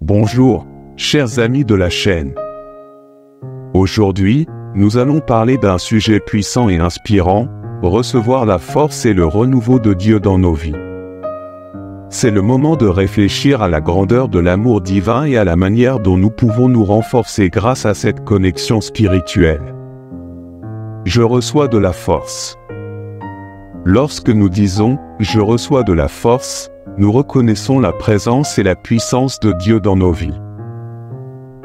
Bonjour, chers amis de la chaîne. Aujourd'hui, nous allons parler d'un sujet puissant et inspirant, recevoir la force et le renouveau de Dieu dans nos vies. C'est le moment de réfléchir à la grandeur de l'amour divin et à la manière dont nous pouvons nous renforcer grâce à cette connexion spirituelle. Je reçois de la force. Lorsque nous disons « je reçois de la force », nous reconnaissons la présence et la puissance de Dieu dans nos vies.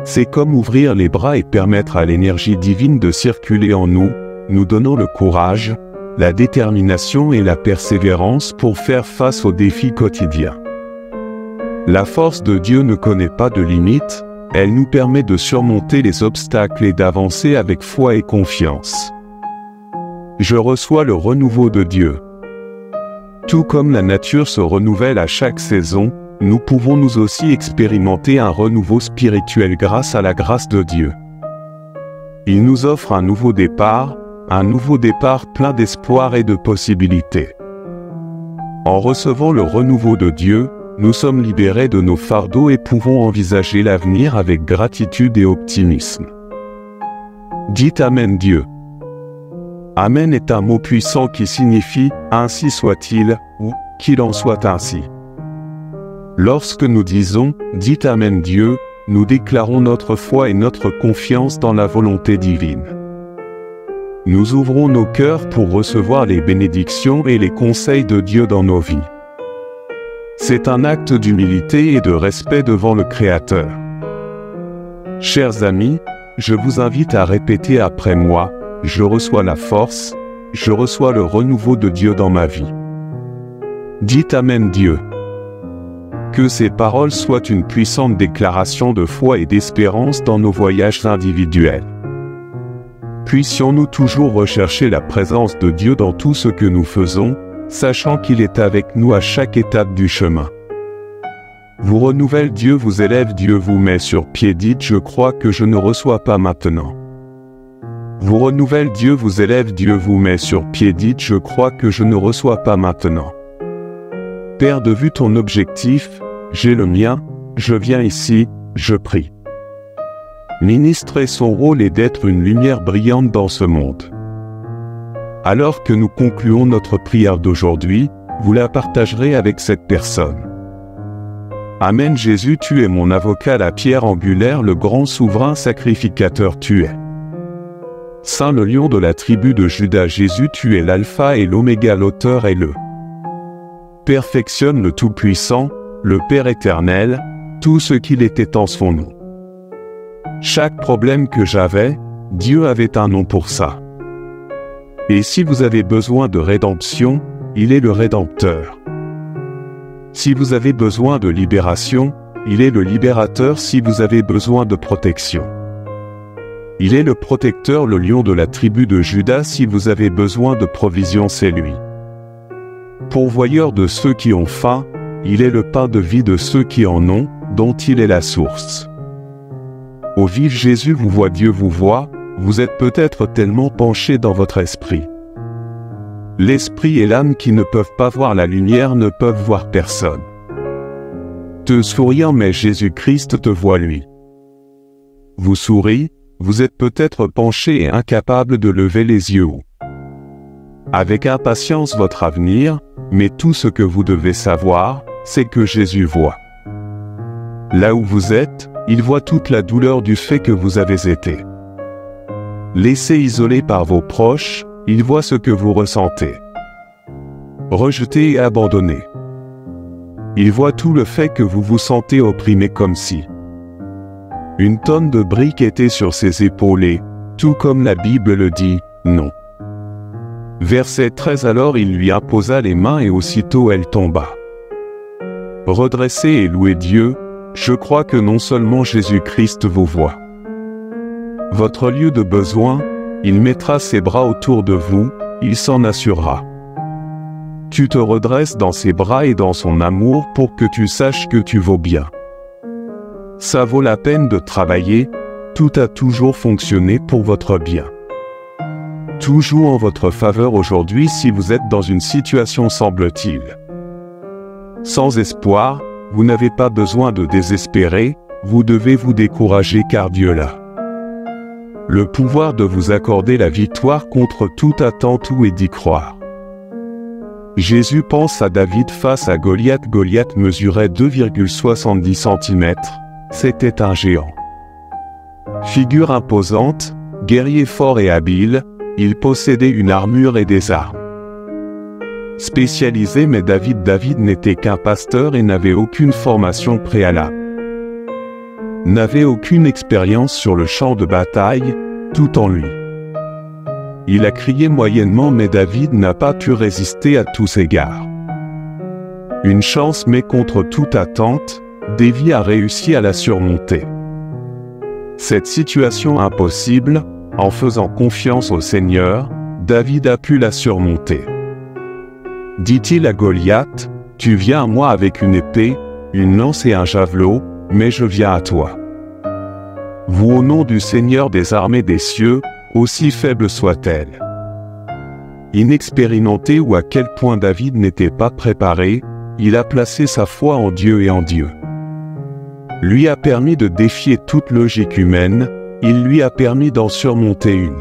C'est comme ouvrir les bras et permettre à l'énergie divine de circuler en nous, nous donnant le courage, la détermination et la persévérance pour faire face aux défis quotidiens. La force de Dieu ne connaît pas de limites, elle nous permet de surmonter les obstacles et d'avancer avec foi et confiance. Je reçois le renouveau de Dieu. Tout comme la nature se renouvelle à chaque saison, nous pouvons nous aussi expérimenter un renouveau spirituel grâce à la grâce de Dieu. Il nous offre un nouveau départ plein d'espoir et de possibilités. En recevant le renouveau de Dieu, nous sommes libérés de nos fardeaux et pouvons envisager l'avenir avec gratitude et optimisme. Dites Amen Dieu. Amen est un mot puissant qui signifie « ainsi soit-il » ou « qu'il en soit ainsi ». Lorsque nous disons « dites Amen Dieu », nous déclarons notre foi et notre confiance dans la volonté divine. Nous ouvrons nos cœurs pour recevoir les bénédictions et les conseils de Dieu dans nos vies. C'est un acte d'humilité et de respect devant le Créateur. Chers amis, je vous invite à répéter après moi « Je reçois la force, je reçois le renouveau de Dieu dans ma vie. » Dites Amen Dieu. Que ces paroles soient une puissante déclaration de foi et d'espérance dans nos voyages individuels. Puissions-nous toujours rechercher la présence de Dieu dans tout ce que nous faisons, sachant qu'il est avec nous à chaque étape du chemin. Vous renouvelle Dieu vous élève Dieu vous met sur pied dites je crois que je ne reçois pas maintenant. Vous renouvelle Dieu vous élève Dieu vous met sur pied dites je crois que je ne reçois pas maintenant. Perds de vue ton objectif, j'ai le mien, je viens ici, je prie. Ministrer son rôle est d'être une lumière brillante dans ce monde. Alors que nous concluons notre prière d'aujourd'hui, vous la partagerez avec cette personne. Amen Jésus tu es mon avocat la pierre angulaire le grand souverain sacrificateur tu es. Saint le lion de la tribu de Juda Jésus tu es l'alpha et l'oméga l'auteur et le perfectionne le Tout-Puissant, le Père éternel, tout ce qu'il était en son nom. Chaque problème que j'avais, Dieu avait un nom pour ça. Et si vous avez besoin de rédemption, il est le Rédempteur. Si vous avez besoin de libération, il est le Libérateur si vous avez besoin de protection. Il est le protecteur, le lion de la tribu de Juda si vous avez besoin de provision, c'est lui. Pourvoyeur de ceux qui ont faim, il est le pain de vie de ceux qui en ont, dont il est la source. Au vif Jésus vous voit, Dieu vous voit, vous êtes peut-être tellement penché dans votre esprit. L'esprit et l'âme qui ne peuvent pas voir la lumière ne peuvent voir personne. Te souriant mais Jésus-Christ te voit lui. Vous sourit, vous êtes peut-être penché et incapable de lever les yeux haut. Avec impatience votre avenir, mais tout ce que vous devez savoir, c'est que Jésus voit. Là où vous êtes, il voit toute la douleur du fait que vous avez été laissé isolé par vos proches, il voit ce que vous ressentez. Rejeté et abandonné. Il voit tout le fait que vous vous sentez opprimé comme si une tonne de briques était sur ses épaules et, tout comme la Bible le dit, non. Verset 13 alors il lui imposa les mains et aussitôt elle tomba. Redressez et louez Dieu, je crois que non seulement Jésus-Christ vous voit. Votre lieu de besoin, il mettra ses bras autour de vous, il s'en assurera. Tu te redresses dans ses bras et dans son amour pour que tu saches que tu vaux bien. Ça vaut la peine de travailler, tout a toujours fonctionné pour votre bien. Tout joue en votre faveur aujourd'hui si vous êtes dans une situation semble-t-il sans espoir, vous n'avez pas besoin de désespérer, vous devez vous décourager car Dieu l'a. Le pouvoir de vous accorder la victoire contre toute attente ou et d'y croire. Jésus pense à David face à Goliath. Goliath mesurait 2,70 cm, c'était un géant. Figure imposante, guerrier fort et habile, il possédait une armure et des armes. Spécialisé, mais David n'était qu'un pasteur et n'avait aucune formation préalable. N'avait aucune expérience sur le champ de bataille, tout en lui. Il a crié moyennement, mais David n'a pas pu résister à tous égards. Une chance, mais contre toute attente, David a réussi à la surmonter. Cette situation impossible, en faisant confiance au Seigneur, David a pu la surmonter. Dit-il à Goliath, « Tu viens à moi avec une épée, une lance et un javelot, mais je viens à toi. » Vous au nom du Seigneur des armées des cieux, aussi faible soit-elle. Inexpérimenté ou à quel point David n'était pas préparé, il a placé sa foi en Dieu et en Dieu. Lui a permis de défier toute logique humaine, il lui a permis d'en surmonter une.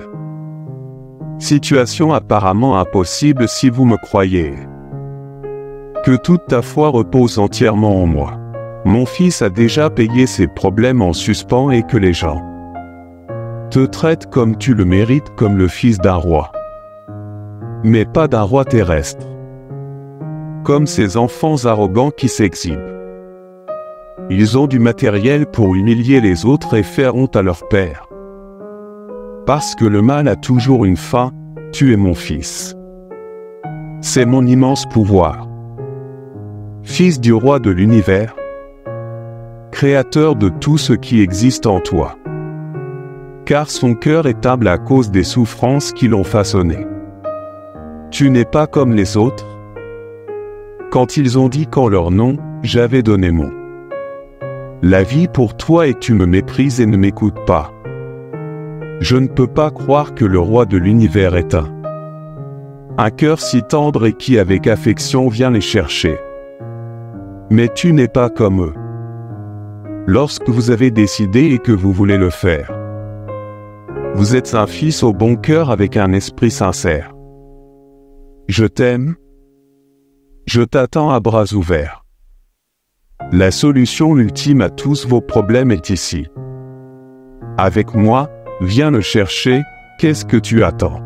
Situation apparemment impossible si vous me croyez. Que toute ta foi repose entièrement en moi. Mon fils a déjà payé ses problèmes en suspens et que les gens te traitent comme tu le mérites, comme le fils d'un roi. Mais pas d'un roi terrestre. Comme ces enfants arrogants qui s'exhibent. Ils ont du matériel pour humilier les autres et faire honte à leur père. Parce que le mal a toujours une fin, tu es mon fils. C'est mon immense pouvoir. Fils du roi de l'univers, créateur de tout ce qui existe en toi. Car son cœur est humble à cause des souffrances qui l'ont façonné. Tu n'es pas comme les autres. Quand ils ont dit qu'en leur nom, j'avais donné mon la vie pour toi et tu me méprises et ne m'écoutes pas. Je ne peux pas croire que le roi de l'univers est un cœur si tendre et qui avec affection vient les chercher. Mais tu n'es pas comme eux. Lorsque vous avez décidé et que vous voulez le faire, vous êtes un fils au bon cœur avec un esprit sincère. Je t'aime. Je t'attends à bras ouverts. La solution ultime à tous vos problèmes est ici. Avec moi, viens le chercher, qu'est-ce que tu attends?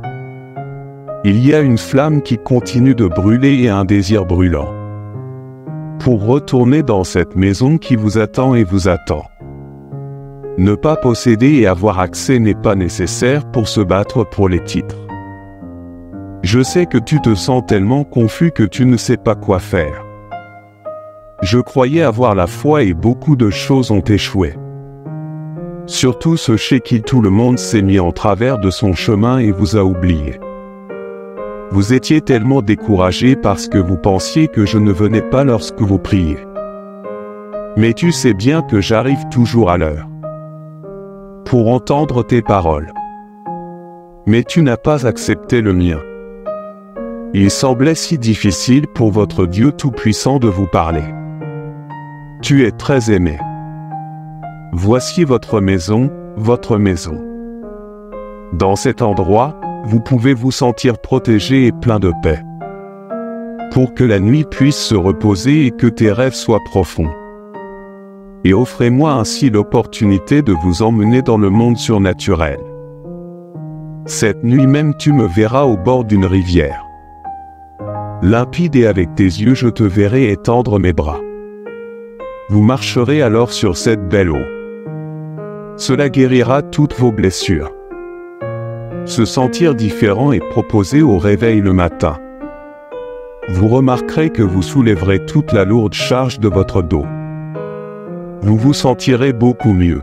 Il y a une flamme qui continue de brûler et un désir brûlant. Pour retourner dans cette maison qui vous attend et vous attend. Ne pas posséder et avoir accès n'est pas nécessaire pour se battre pour les titres. Je sais que tu te sens tellement confus que tu ne sais pas quoi faire. Je croyais avoir la foi et beaucoup de choses ont échoué. Surtout ceux chez qui tout le monde s'est mis en travers de son chemin et vous a oublié. Vous étiez tellement découragé parce que vous pensiez que je ne venais pas lorsque vous priez. Mais tu sais bien que j'arrive toujours à l'heure. Pour entendre tes paroles. Mais tu n'as pas accepté le mien. Il semblait si difficile pour votre Dieu Tout-Puissant de vous parler. Tu es très aimé. Voici votre maison, votre maison. Dans cet endroit, vous pouvez vous sentir protégé et plein de paix. Pour que la nuit puisse se reposer et que tes rêves soient profonds. Et offrez-moi ainsi l'opportunité de vous emmener dans le monde surnaturel. Cette nuit même tu me verras au bord d'une rivière. Limpide et avec tes yeux je te verrai étendre mes bras. Vous marcherez alors sur cette belle eau. Cela guérira toutes vos blessures. Se sentir différent et proposer au réveil le matin. Vous remarquerez que vous soulèverez toute la lourde charge de votre dos. Vous vous sentirez beaucoup mieux.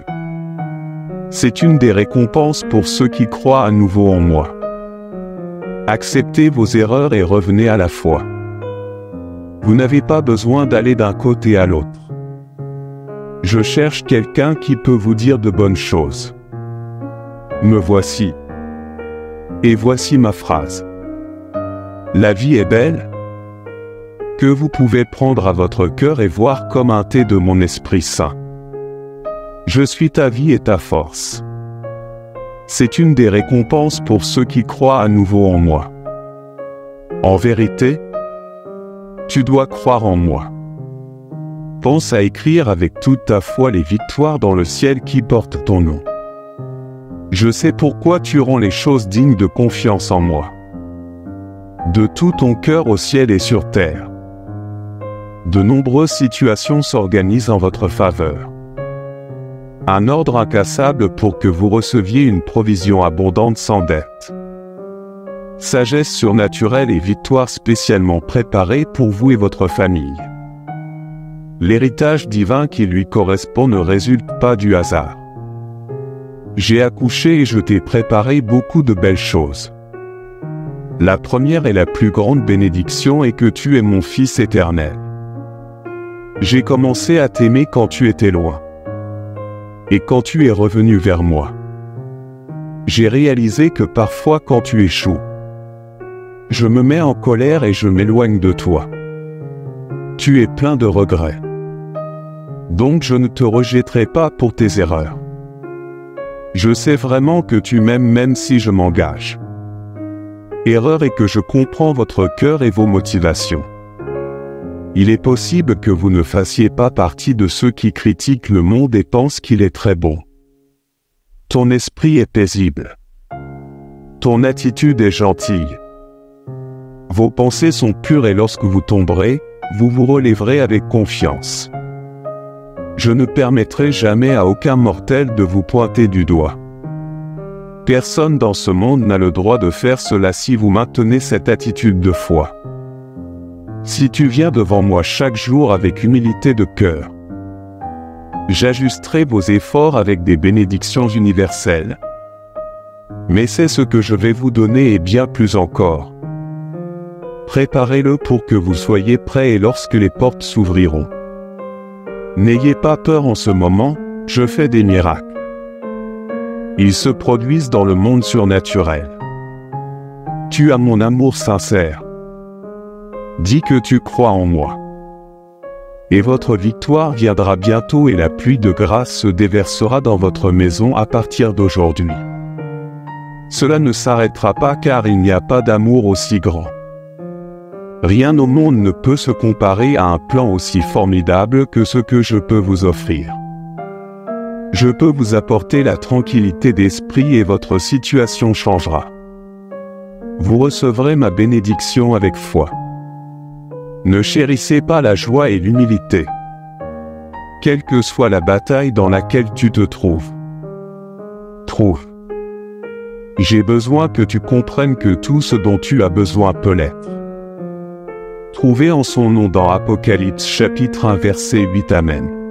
C'est une des récompenses pour ceux qui croient à nouveau en moi. Acceptez vos erreurs et revenez à la foi. Vous n'avez pas besoin d'aller d'un côté à l'autre. Je cherche quelqu'un qui peut vous dire de bonnes choses. Me voici. Et voici ma phrase. La vie est belle, que vous pouvez prendre à votre cœur et voir comme un thé de mon Esprit Saint. Je suis ta vie et ta force. C'est une des récompenses pour ceux qui croient à nouveau en moi. En vérité, tu dois croire en moi. Pense à écrire avec toute ta foi les victoires dans le ciel qui portent ton nom. Je sais pourquoi tu rends les choses dignes de confiance en moi. De tout ton cœur au ciel et sur terre. De nombreuses situations s'organisent en votre faveur. Un ordre incassable pour que vous receviez une provision abondante sans dette. Sagesse surnaturelle et victoire spécialement préparée pour vous et votre famille. L'héritage divin qui lui correspond ne résulte pas du hasard. J'ai accouché et je t'ai préparé beaucoup de belles choses. La première et la plus grande bénédiction est que tu es mon Fils éternel. J'ai commencé à t'aimer quand tu étais loin. Et quand tu es revenu vers moi. J'ai réalisé que parfois quand tu échoues, je me mets en colère et je m'éloigne de toi. Tu es plein de regrets. Donc je ne te rejetterai pas pour tes erreurs. Je sais vraiment que tu m'aimes même si je m'engage. Erreur est que je comprends votre cœur et vos motivations. Il est possible que vous ne fassiez pas partie de ceux qui critiquent le monde et pensent qu'il est très bon. Ton esprit est paisible. Ton attitude est gentille. Vos pensées sont pures et lorsque vous tomberez, vous vous relèverez avec confiance. Je ne permettrai jamais à aucun mortel de vous pointer du doigt. Personne dans ce monde n'a le droit de faire cela si vous maintenez cette attitude de foi. Si tu viens devant moi chaque jour avec humilité de cœur, j'ajusterai vos efforts avec des bénédictions universelles. Mais c'est ce que je vais vous donner et bien plus encore. Préparez-le pour que vous soyez prêts et lorsque les portes s'ouvriront. N'ayez pas peur en ce moment, je fais des miracles. Ils se produisent dans le monde surnaturel. Tu as mon amour sincère. Dis que tu crois en moi. Et votre victoire viendra bientôt et la pluie de grâce se déversera dans votre maison à partir d'aujourd'hui. Cela ne s'arrêtera pas car il n'y a pas d'amour aussi grand. Rien au monde ne peut se comparer à un plan aussi formidable que ce que je peux vous offrir. Je peux vous apporter la tranquillité d'esprit et votre situation changera. Vous recevrez ma bénédiction avec foi. Ne chérissez pas la joie et l'humilité. Quelle que soit la bataille dans laquelle tu te trouves. J'ai besoin que tu comprennes que tout ce dont tu as besoin peut l'être. Trouvez en son nom dans Apocalypse chapitre 1 verset 8 Amen.